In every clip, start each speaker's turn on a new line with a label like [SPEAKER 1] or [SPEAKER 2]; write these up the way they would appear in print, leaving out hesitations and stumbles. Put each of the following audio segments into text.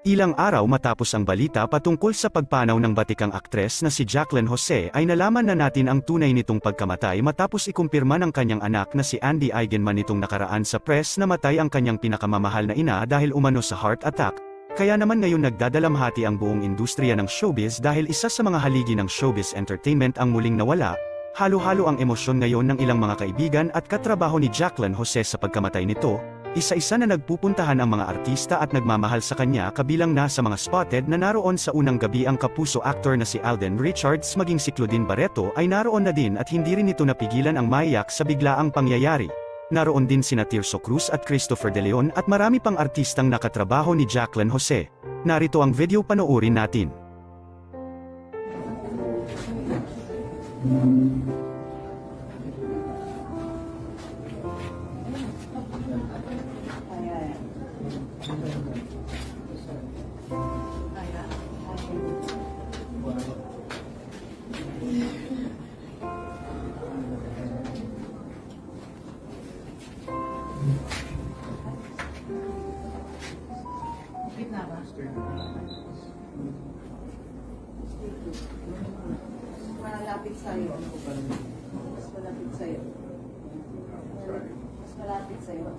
[SPEAKER 1] Ilang araw matapos ang balita patungkol sa pagpanaw ng batikang aktres na si Jacqueline Jose ay nalaman na natin ang tunay nitong pagkamatay matapos ikumpirma ng kanyang anak na si Andy Eigenman nitong nakaraan sa press na matay ang kanyang pinakamamahal na ina dahil umano sa heart attack. Kaya naman ngayon nagdadalamhati ang buong industriya ng showbiz dahil isa sa mga haligi ng showbiz entertainment ang muling nawala. Halo-halo ang emosyon ngayon ng ilang mga kaibigan at katrabaho ni Jacqueline Jose sa pagkamatay nito. Isa-isa na nagpupuntahan ang mga artista at nagmamahal sa kanya kabilang na sa mga spotted na naroon sa unang gabi ang kapuso actor na si Alden Richards maging si Claudine Barreto ay naroon na din at hindi rin ito napigilan ang maiyak sa biglaang pangyayari. Naroon din sina Tirso Cruz at Christopher De Leon at marami pang artistang nakatrabaho ni Jacqueline Jose. Narito ang video, panoorin natin.
[SPEAKER 2] Malapit sa'yo. Mas malapit sa'yo. Mas malapit sa'yo.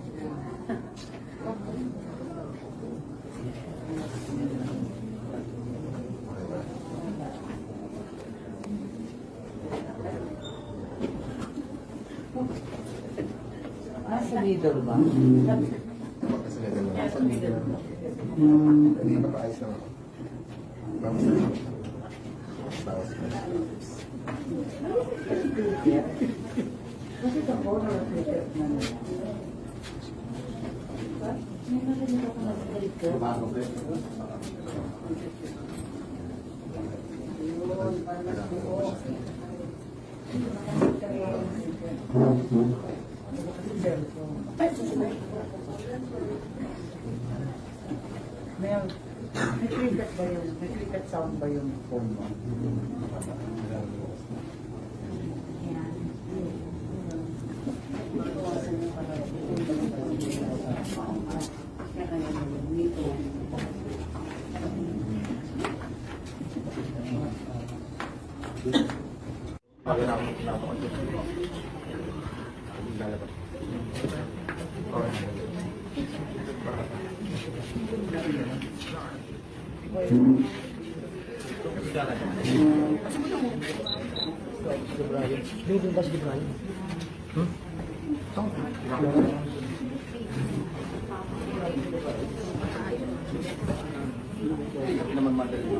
[SPEAKER 3] Nasa middle ba?
[SPEAKER 2] Nasa middle.
[SPEAKER 4] Hindi ba paayos lang ako? Bawas na ako. Bawas na ako.
[SPEAKER 3] Kasi ito po, na-reflect na nila. May narinig ako nag-break ka.
[SPEAKER 4] Bago ba?
[SPEAKER 3] May cricket ba yung, may cricket sound ba yung phone mo?
[SPEAKER 5] Dito ba si Brian?
[SPEAKER 4] Naman madali.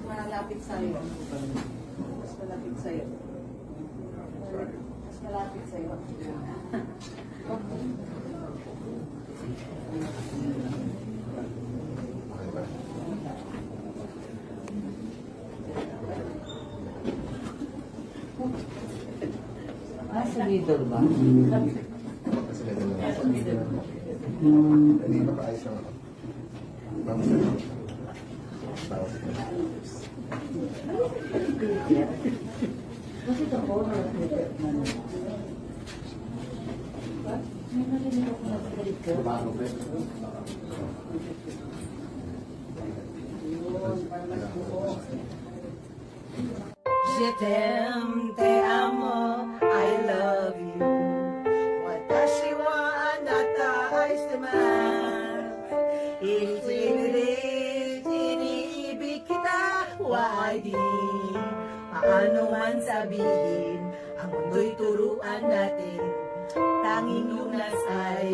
[SPEAKER 2] Malapit sa'yo. Mas malapit sa'yo. Mas malapit sa'yo.
[SPEAKER 4] Okay ba?
[SPEAKER 3] Nasa middle ba?
[SPEAKER 4] Kasi level na
[SPEAKER 2] Nasa
[SPEAKER 4] ako.
[SPEAKER 2] middle.
[SPEAKER 4] Hindi ba paayos lang ako? Bawas na ako. Bawas na ako.
[SPEAKER 3] Kasi ito po, nakakita na. May narinig ako na balik ko.
[SPEAKER 4] Bago pa.
[SPEAKER 6] Je t'aime, te amo, I love you. Watashi wa anata aishitemasu. Iniibig kita, wadi. Paano man sabihin, ang mundo'y turuan natin. Tanging lunas ay